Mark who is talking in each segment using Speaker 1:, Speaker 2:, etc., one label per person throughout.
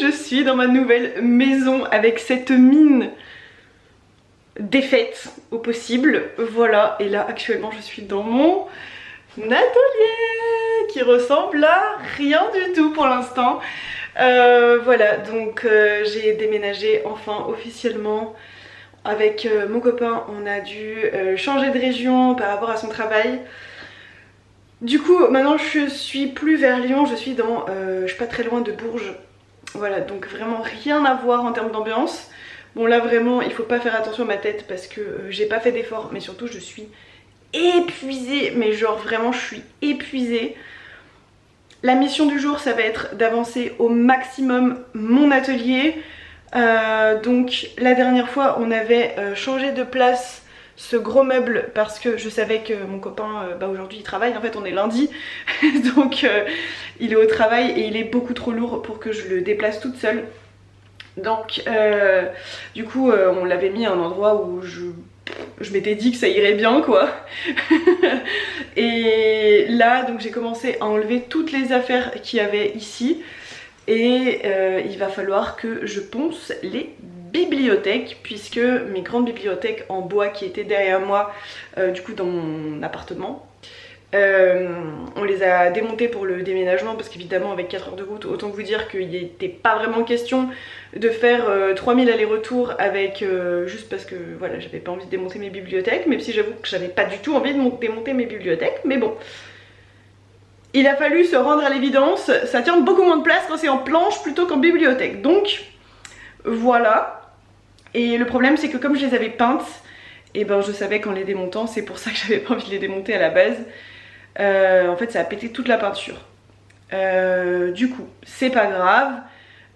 Speaker 1: je suis dans ma nouvelle maison avec cette mine défaite au possible. Voilà, et là actuellement je suis dans mon atelier qui ressemble à rien du tout pour l'instant. Voilà, donc j'ai déménagé enfin officiellement. Avec mon copain, on a dû changer de région par rapport à son travail. Du coup, maintenant je suis plus vers Lyon, je suis dans, je suis pas très loin de Bourges. Voilà, donc vraiment rien à voir en termes d'ambiance. Bon là vraiment, il faut pas faire attention à ma tête parce que j'ai pas fait d'effort, mais surtout je suis épuisée, mais genre vraiment je suis épuisée. La mission du jour, ça va être d'avancer au maximum mon atelier. Donc la dernière fois, on avait changé de place ce gros meuble parce que je savais que mon copain aujourd'hui il travaille, en fait on est lundi donc il est au travail et il est beaucoup trop lourd pour que je le déplace toute seule. Donc du coup on l'avait mis à un endroit où je m'étais dit que ça irait bien quoi. Et là donc j'ai commencé à enlever toutes les affaires qu'il y avait ici et il va falloir que je ponce les bibliothèque puisque mes grandes bibliothèques en bois qui étaient derrière moi du coup dans mon appartement on les a démontées pour le déménagement parce qu'évidemment avec 4 heures de route autant vous dire qu'il n'était pas vraiment question de faire 3000 allers-retours avec juste parce que voilà j'avais pas envie de démonter mes bibliothèques, même si j'avoue que j'avais pas du tout envie de démonter mes bibliothèques, mais bon il a fallu se rendre à l'évidence, ça tient beaucoup moins de place quand c'est en planche plutôt qu'en bibliothèque, donc voilà. Et le problème c'est que comme je les avais peintes, et ben je savais qu'en les démontant, c'est pour ça que j'avais pas envie de les démonter à la base, en fait ça a pété toute la peinture. Du coup c'est pas grave,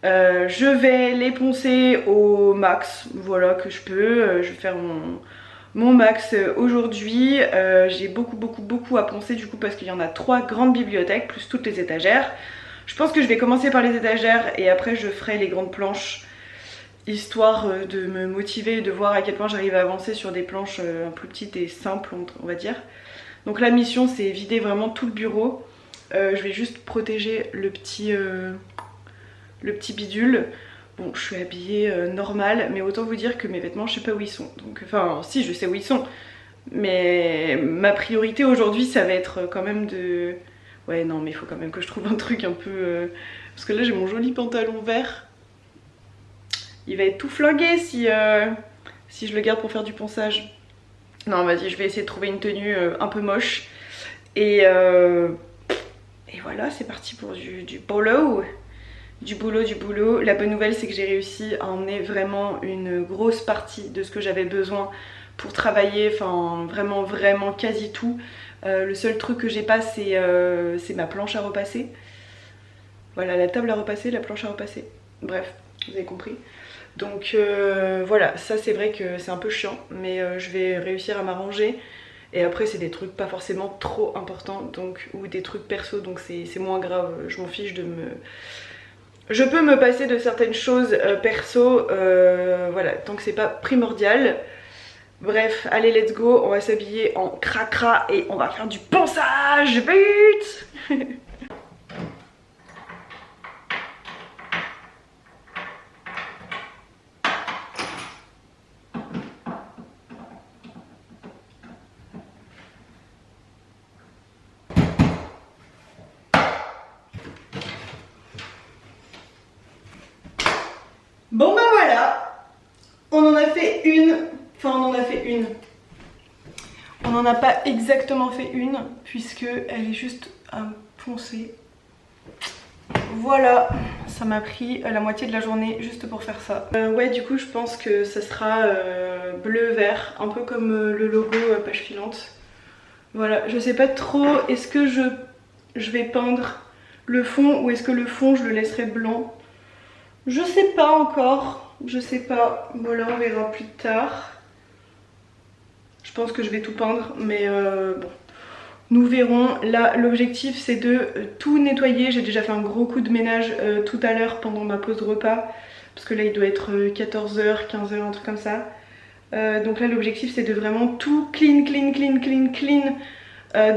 Speaker 1: je vais les poncer au max, voilà que je peux, je vais faire mon max aujourd'hui. J'ai beaucoup à poncer du coup parce qu'il y en a 3 grandes bibliothèques plus toutes les étagères. Je pense que je vais commencer par les étagères et après je ferai les grandes planches, histoire de me motiver et de voir à quel point j'arrive à avancer sur des planches plus petites et simples on va dire. Donc la mission c'est vider vraiment tout le bureau. Je vais juste protéger le petit bidule. Bon je suis habillée normal mais autant vous dire que mes vêtements je sais pas où ils sont. Donc enfin si je sais où ils sont. Mais ma priorité aujourd'hui ça va être quand même de... Ouais non mais il faut quand même que je trouve un truc un peu... Parce que là j'ai mon joli pantalon vert. Il va être tout flingué si je le garde pour faire du ponçage. Non vas-y je vais essayer de trouver une tenue un peu moche. Et voilà c'est parti pour du boulot. Du boulot. La bonne nouvelle c'est que j'ai réussi à emmener vraiment une grosse partie de ce que j'avais besoin pour travailler. Enfin vraiment quasi tout. Le seul truc que j'ai pas c'est ma planche à repasser. Voilà la table à repasser, la planche à repasser. Bref vous avez compris. Donc voilà, ça c'est vrai que c'est un peu chiant, mais je vais réussir à m'arranger. Et après c'est des trucs pas forcément trop importants, donc, ou des trucs perso, donc c'est moins grave, je m'en fiche de me... Je peux me passer de certaines choses perso, voilà, tant que c'est pas primordial. Bref, allez let's go, on va s'habiller en cracra et on va faire du ponçage, vite. Bon bah voilà, on en a fait une, enfin on en a fait une. On n'en a pas exactement fait une puisque elle est juste à poncer. Voilà, ça m'a pris la moitié de la journée juste pour faire ça. Ouais du coup je pense que ça sera bleu-vert, un peu comme le logo page filante. Voilà, je sais pas trop, est-ce que je vais peindre le fond ou est-ce que le fond je le laisserai blanc? Je sais pas encore, je sais pas, voilà on verra plus tard. Je pense que je vais tout peindre mais bon, nous verrons. Là l'objectif c'est de tout nettoyer, j'ai déjà fait un gros coup de ménage tout à l'heure pendant ma pause repas. Parce que là il doit être 14h, 15h, un truc comme ça. Donc là l'objectif c'est de vraiment tout clean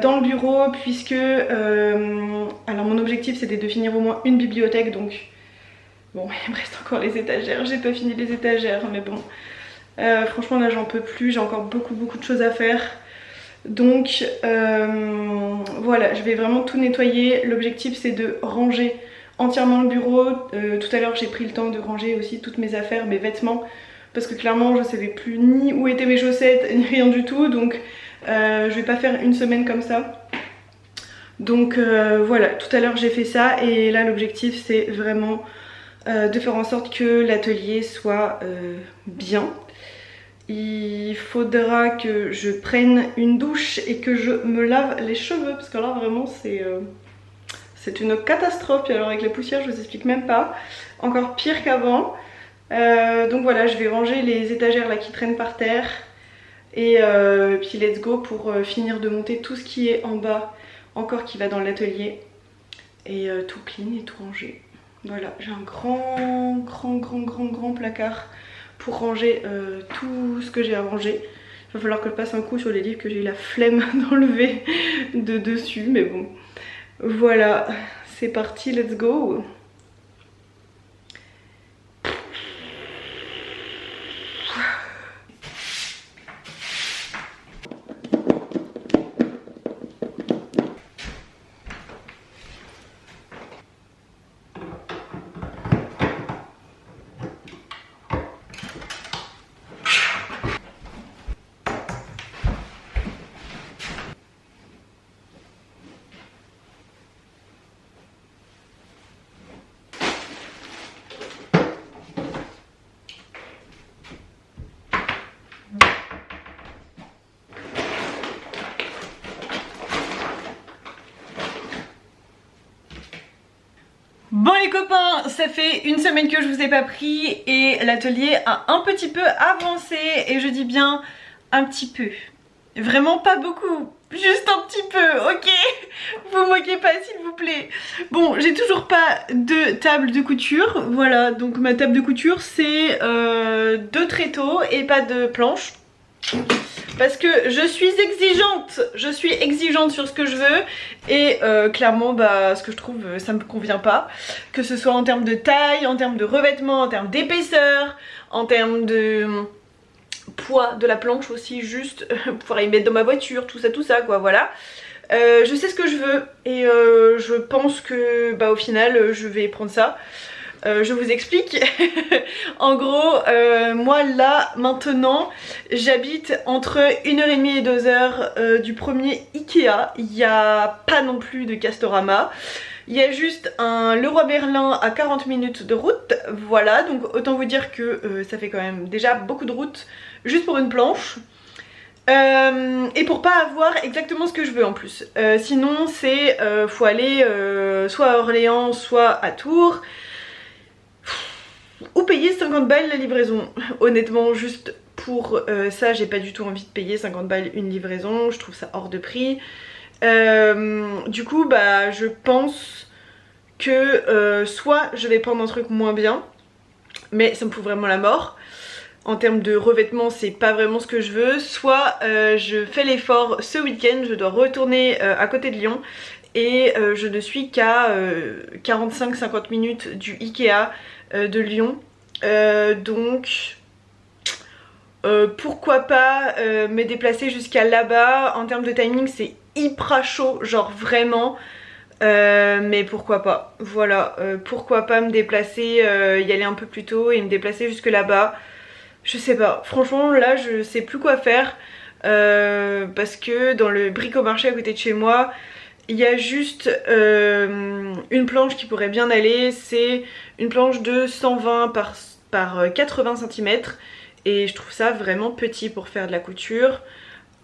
Speaker 1: dans le bureau puisque... alors mon objectif c'était de finir au moins une bibliothèque donc... Bon, il me reste encore les étagères, j'ai pas fini les étagères, mais bon. Franchement là j'en peux plus, j'ai encore beaucoup de choses à faire. Donc voilà, je vais vraiment tout nettoyer. L'objectif c'est de ranger entièrement le bureau. Tout à l'heure j'ai pris le temps de ranger aussi toutes mes affaires, mes vêtements. Parce que clairement je savais plus ni où étaient mes chaussettes, ni rien du tout. Donc je vais pas faire une semaine comme ça. Donc voilà, tout à l'heure j'ai fait ça. Et là l'objectif c'est vraiment de faire en sorte que l'atelier soit bien. Il faudra que je prenne une douche et que je me lave les cheveux. Parce que là vraiment c'est une catastrophe. Et alors avec la poussière je vous explique même pas. Encore pire qu'avant. Donc voilà, je vais ranger les étagères là qui traînent par terre. Et puis let's go pour finir de monter tout ce qui est en bas. Encore qui va dans l'atelier. Et tout clean et tout rangé. Voilà, j'ai un grand placard pour ranger tout ce que j'ai à ranger. Il va falloir que je passe un coup sur les livres que j'ai eu la flemme d'enlever de dessus, mais bon. Voilà, c'est parti, let's go. Bon les copains, ça fait une semaine que je vous ai pas pris et l'atelier a un petit peu avancé, et je dis bien un petit peu. Vraiment pas beaucoup, juste un petit peu, ok? Vous moquez pas s'il vous plaît. Bon, j'ai toujours pas de table de couture, voilà, donc ma table de couture c'est 2 tréteaux et pas de planche. Parce que je suis exigeante sur ce que je veux. Et clairement bah, ce que je trouve ça me convient pas. Que ce soit en termes de taille, en termes de revêtement, en termes d'épaisseur, en termes de poids de la planche aussi, juste pouvoir y mettre dans ma voiture, tout ça quoi, voilà. Je sais ce que je veux et je pense que bah, au final je vais prendre ça. Je vous explique. En gros, moi là, maintenant, j'habite entre 1h30 et 2h du premier Ikea. Il n'y a pas non plus de Castorama. Il y a juste un Leroy Merlin à 40 minutes de route. Voilà, donc autant vous dire que ça fait quand même déjà beaucoup de route juste pour une planche. Et pour pas avoir exactement ce que je veux en plus. Sinon, c'est faut aller soit à Orléans, soit à Tours. Ou payer 50 balles la livraison. Honnêtement, juste pour ça, j'ai pas du tout envie de payer 50 balles une livraison. Je trouve ça hors de prix. Du coup, bah, je pense que soit je vais prendre un truc moins bien, mais ça me fout vraiment la mort. En termes de revêtement, c'est pas vraiment ce que je veux. Soit je fais l'effort ce week-end, je dois retourner à côté de Lyon. Et je ne suis qu'à 45-50 minutes du Ikea de Lyon. Donc pourquoi pas me déplacer jusqu'à là-bas. En termes de timing c'est hyper chaud, genre vraiment. Mais pourquoi pas, voilà, pourquoi pas me déplacer, y aller un peu plus tôt et me déplacer jusque là-bas. Je sais pas, franchement là je sais plus quoi faire. Parce que dans le bric-au-marché à côté de chez moi, il y a juste une planche qui pourrait bien aller. C'est une planche de 120 par 80 cm. Et je trouve ça vraiment petit pour faire de la couture.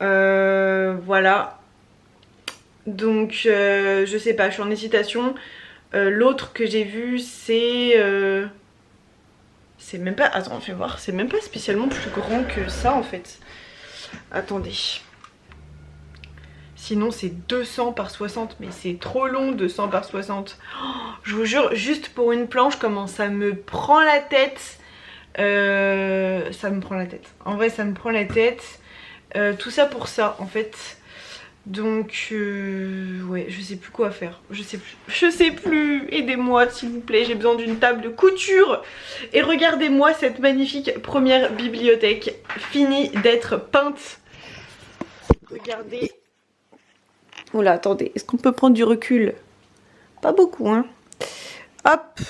Speaker 1: Voilà. Donc je sais pas, je suis en hésitation. L'autre que j'ai vu c'est même pas... Attends, fais voir. C'est même pas spécialement plus grand que ça en fait. Attendez. Sinon c'est 200 par 60, mais c'est trop long 200 par 60. Oh, je vous jure, juste pour une planche, comment ça me prend la tête. Ça me prend la tête. En vrai ça me prend la tête. Tout ça pour ça en fait. Donc ouais, je sais plus quoi faire, je sais plus, aidez-moi s'il vous plaît, j'ai besoin d'une table de couture. Et regardez-moi cette magnifique première bibliothèque finie d'être peinte. Regardez. Oula, attendez, est-ce qu'on peut prendre du recul? Pas beaucoup, hein. Hop,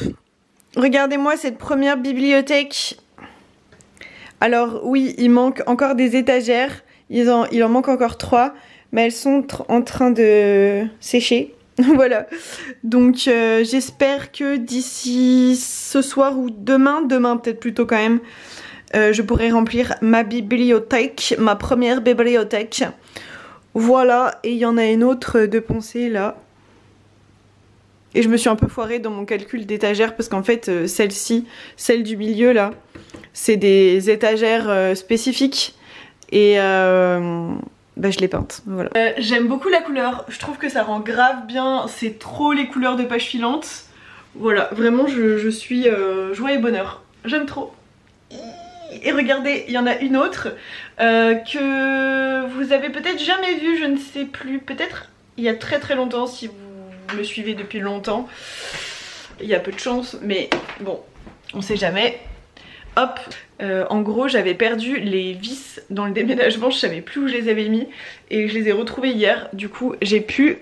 Speaker 1: regardez-moi cette première bibliothèque. Alors oui, il manque encore des étagères, il en manque encore 3. Mais elles sont en train de sécher. Voilà. Donc j'espère que d'ici ce soir ou demain peut-être plutôt quand même, je pourrai remplir ma bibliothèque, ma première bibliothèque. Voilà, et il y en a une autre de poncer là. Et je me suis un peu foirée dans mon calcul d'étagères parce qu'en fait celle-ci, celle du milieu là, c'est des étagères spécifiques. Et bah, je l'ai peinte, voilà. J'aime beaucoup la couleur, je trouve que ça rend grave bien, c'est trop les couleurs de page filante. Voilà, vraiment je suis joie et bonheur, j'aime trop. Et regardez, il y en a une autre que vous avez peut-être jamais vue, je ne sais plus, peut-être il y a très longtemps si vous me suivez depuis longtemps. Il y a peu de chance, mais bon, on sait jamais. Hop, en gros j'avais perdu les vis dans le déménagement, je savais plus où je les avais mis et je les ai retrouvés hier, du coup j'ai pu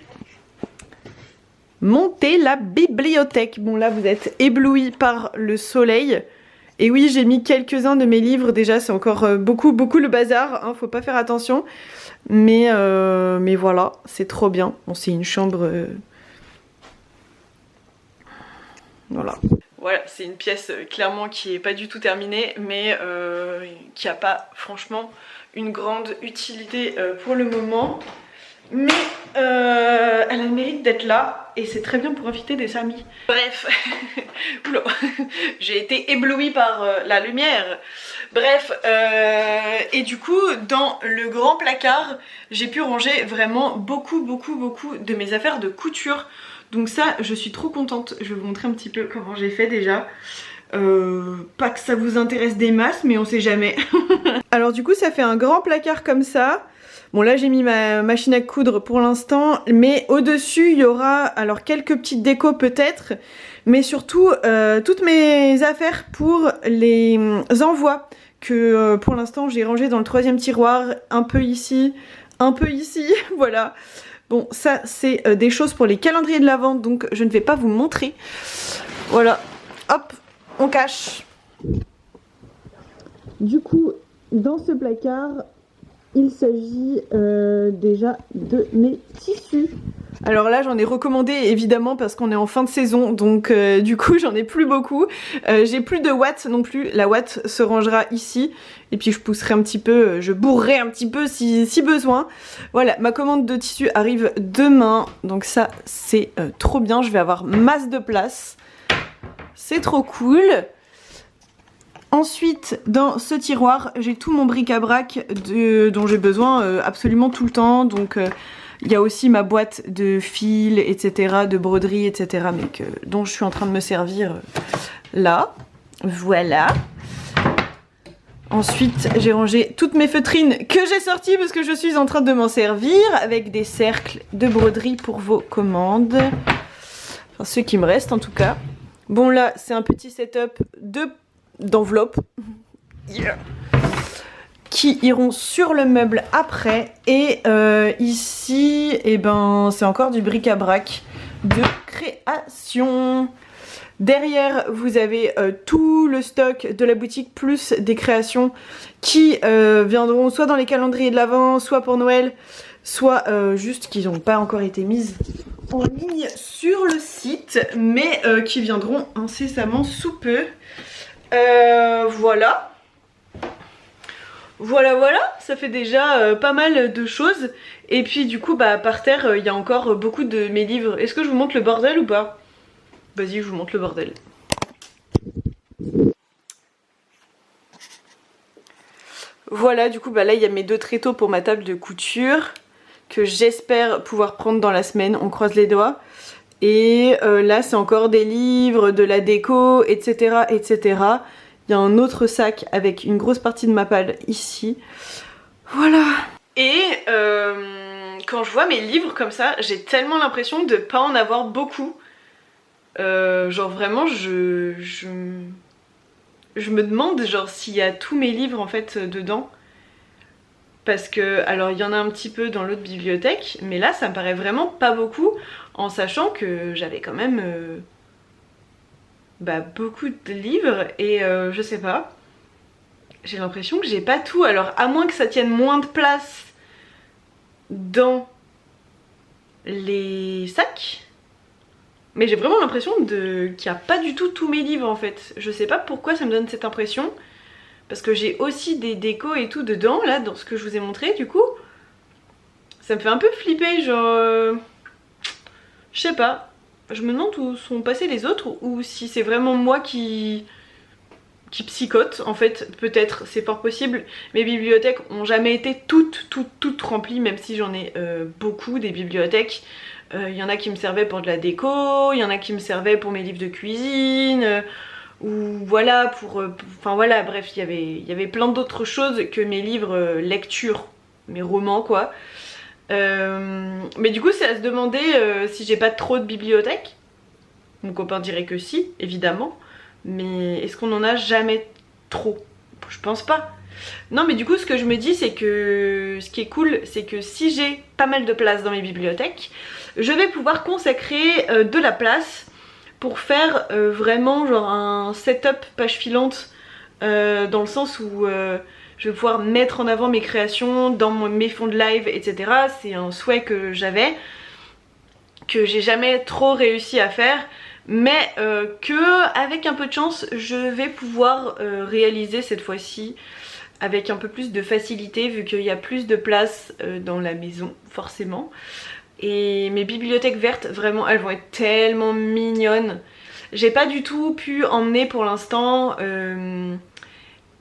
Speaker 1: monter la bibliothèque. Bon là vous êtes éblouis par le soleil et oui j'ai mis quelques-uns de mes livres, déjà c'est encore beaucoup le bazar, hein, faut pas faire attention, mais voilà, c'est trop bien. Bon c'est une chambre... Voilà. Voilà, c'est une pièce clairement qui est pas du tout terminée, mais qui a pas franchement une grande utilité pour le moment. Mais elle a le mérite d'être là et c'est très bien pour inviter des amis. Bref, j'ai été éblouie par la lumière. Bref, et du coup dans le grand placard, j'ai pu ranger vraiment beaucoup de mes affaires de couture. Donc ça, je suis trop contente. Je vais vous montrer un petit peu comment j'ai fait déjà. Pas que ça vous intéresse des masses, mais on sait jamais. Alors du coup, ça fait un grand placard comme ça. Bon là, j'ai mis ma machine à coudre pour l'instant. Mais au-dessus, il y aura alors quelques petites décos peut-être. Mais surtout, toutes mes affaires pour les envois. Que pour l'instant, j'ai rangé dans le 3e tiroir. Un peu ici, voilà. Bon, ça c'est des choses pour les calendriers de l'Avent, donc je ne vais pas vous montrer. Voilà, hop, on cache. Du coup, dans ce placard, il s'agit déjà de mes tissus. Alors là j'en ai recommandé évidemment parce qu'on est en fin de saison, donc du coup j'en ai plus beaucoup. J'ai plus de ouate non plus, la ouate se rangera ici. Et puis je pousserai un petit peu, je bourrerai un petit peu si besoin. Voilà, ma commande de tissu arrive demain, donc ça c'est trop bien, je vais avoir masse de place. C'est trop cool. Ensuite, dans ce tiroir, j'ai tout mon bric-à-brac dont j'ai besoin absolument tout le temps. Donc, il y a aussi ma boîte de fils, etc., de broderie, etc., mais dont je suis en train de me servir là. Voilà. Ensuite, j'ai rangé toutes mes feutrines que j'ai sorties parce que je suis en train de m'en servir, avec des cercles de broderie pour vos commandes. Enfin, ceux qui me restent en tout cas. Bon, là, c'est un petit setup d'enveloppes qui iront sur le meuble après. Et ici, eh ben, c'est encore du bric-à-brac de création. Derrière, vous avez tout le stock de la boutique plus des créations qui viendront soit dans les calendriers de l'Avent, soit pour Noël, soit juste qui n'ont pas encore été mises en ligne sur le site, mais qui viendront incessamment sous peu. Voilà. Voilà, ça fait déjà pas mal de choses. Et puis du coup, bah, par terre, il y a encore beaucoup de mes livres. Est-ce que je vous montre le bordel ou pas ? Vas-y, je vous montre le bordel. Voilà, du coup, bah là, il y a mes 2 tréteaux pour ma table de couture que j'espère pouvoir prendre dans la semaine. On croise les doigts. Et là, c'est encore des livres, de la déco, etc., etc. Il y a un autre sac avec une grosse partie de ma palle ici. Voilà. Et quand je vois mes livres comme ça, j'ai tellement l'impression de pas en avoir beaucoup. Genre vraiment, je me demande genre s'il y a tous mes livres en fait dedans. Parce que, alors il y en a un petit peu dans l'autre bibliothèque, mais là ça me paraît vraiment pas beaucoup, en sachant que j'avais quand même beaucoup de livres et je sais pas. J'ai l'impression que j'ai pas tout, alors à moins que ça tienne moins de place dans les sacs, mais j'ai vraiment l'impression qu'il n'y a pas du tout tous mes livres en fait. Je sais pas pourquoi ça me donne cette impression, parce que j'ai aussi des décos et tout dedans, là, dans ce que je vous ai montré, du coup. Ça me fait un peu flipper, genre... je sais pas. Je me demande où sont passés les autres, ou si c'est vraiment moi qui psychote, en fait, peut-être, c'est fort possible. Mes bibliothèques ont jamais été toutes remplies, même si j'en ai beaucoup des bibliothèques. Il y en a qui me servaient pour de la déco, il y en a qui me servaient pour mes livres de cuisine, ou voilà, enfin voilà, bref, il y avait plein d'autres choses que mes livres lecture, mes romans quoi. Mais du coup c'est à se demander si j'ai pas trop de bibliothèque. Mon copain dirait que si, évidemment. Mais est-ce qu'on en a jamais trop? Je pense pas. Non mais du coup ce que je me dis c'est que ce qui est cool c'est que si j'ai pas mal de place dans mes bibliothèques, je vais pouvoir consacrer de la place pour faire vraiment genre un setup page filante dans le sens où je vais pouvoir mettre en avant mes créations dans mes fonds de live etc. C'est un souhait que j'avais, que j'ai jamais trop réussi à faire, mais que avec un peu de chance je vais pouvoir réaliser cette fois-ci avec un peu plus de facilité vu qu'il y a plus de place dans la maison forcément. Et mes bibliothèques vertes vraiment elles vont être tellement mignonnes. J'ai pas du tout pu emmener pour l'instant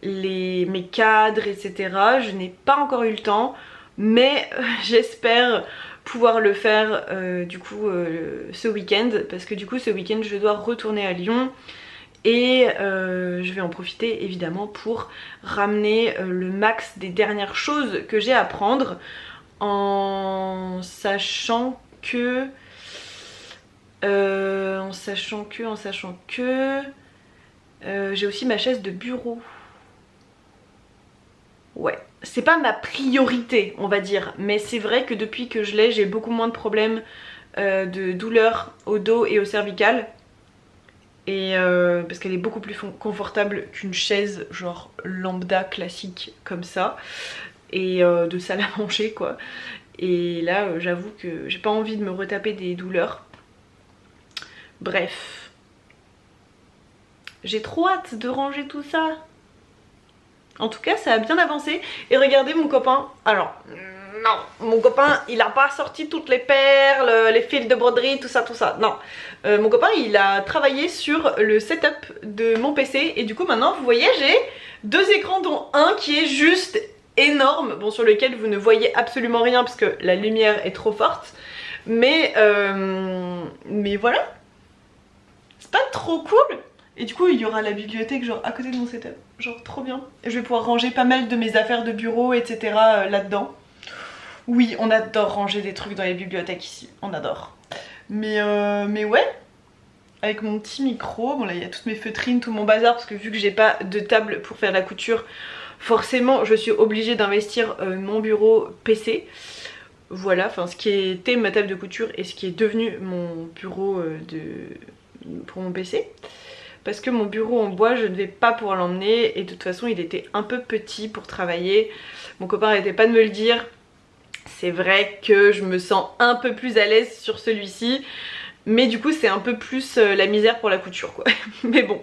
Speaker 1: mes cadres etc. Je n'ai pas encore eu le temps, mais j'espère pouvoir le faire du coup ce week-end, parce que du coup ce week-end je dois retourner à Lyon et je vais en profiter évidemment pour ramener le max des dernières choses que j'ai à prendre, en sachant que j'ai aussi ma chaise de bureau. Ouais, c'est pas ma priorité on va dire, mais c'est vrai que depuis que je l'ai j'ai beaucoup moins de problèmes de douleurs au dos et au cervical. Et parce qu'elle est beaucoup plus confortable qu'une chaise genre lambda classique comme ça, et de salle à manger quoi. Et là j'avoue que j'ai pas envie de me retaper des douleurs. Bref, j'ai trop hâte de ranger tout ça. En tout cas ça a bien avancé. Et regardez mon copain, alors non, mon copain il a pas sorti toutes les perles, les fils de broderie, tout ça, non. Mon copain il a travaillé sur le setup de mon PC et du coup maintenant vous voyez j'ai deux écrans dont un qui est juste énorme, bon sur lequel vous ne voyez absolument rien parce que la lumière est trop forte, mais voilà, c'est pas trop cool. Et du coup il y aura la bibliothèque genre à côté de mon setup, genre trop bien. Et je vais pouvoir ranger pas mal de mes affaires de bureau etc là-dedans. Oui on adore ranger des trucs dans les bibliothèques ici, on adore. Mais ouais, avec mon petit micro, bon là il y a toutes mes feutrines, tout mon bazar parce que vu que j'ai pas de table pour faire la couture, forcément je suis obligée d'investir mon bureau PC. Voilà, enfin ce qui était ma table de couture et ce qui est devenu mon bureau pour mon PC. Parce que mon bureau en bois je ne vais pas pouvoir l'emmener et de toute façon il était un peu petit pour travailler. Mon copain n'arrêtait pas de me le dire. C'est vrai que je me sens un peu plus à l'aise sur celui-ci, mais du coup c'est un peu plus la misère pour la couture quoi. Mais bon,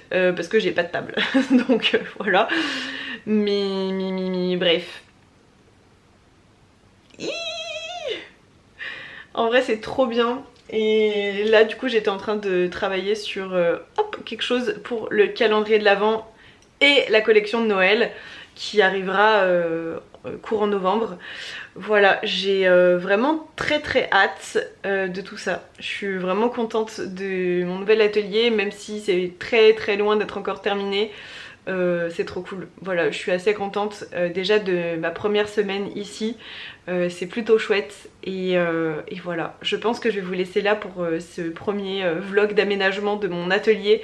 Speaker 1: parce que j'ai pas de table, donc voilà. Mais bref. En vrai c'est trop bien. Et là du coup j'étais en train de travailler sur quelque chose pour le calendrier de l'Avent et la collection de Noël qui arrivera courant novembre. Voilà, j'ai vraiment très hâte de tout ça. Je suis vraiment contente de mon nouvel atelier, même si c'est très loin d'être encore terminé. c'est trop cool. Voilà, je suis assez contente déjà de ma première semaine ici. C'est plutôt chouette et voilà, je pense que je vais vous laisser là pour ce premier vlog d'aménagement de mon atelier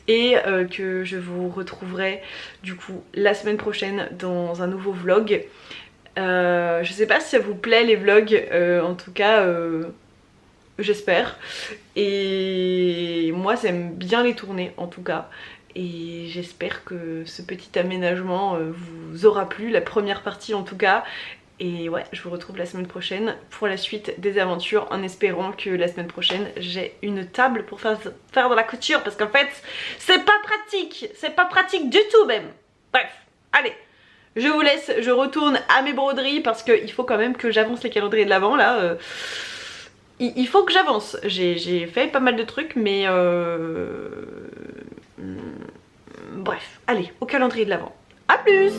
Speaker 1: et que je vous retrouverai du coup la semaine prochaine dans un nouveau vlog. Je sais pas si ça vous plaît les vlogs, en tout cas j'espère, et moi j'aime bien les tourner en tout cas. Et j'espère que ce petit aménagement vous aura plu, la première partie en tout cas. Et ouais, je vous retrouve la semaine prochaine pour la suite des aventures, en espérant que la semaine prochaine j'ai une table pour faire de la couture, parce qu'en fait c'est pas pratique du tout même. Bref, allez, je vous laisse, je retourne à mes broderies parce qu'il faut quand même que j'avance les calendriers de l'avant là. Il faut que j'avance, j'ai fait pas mal de trucs mais bref, allez, au calendrier de l'avant. A plus.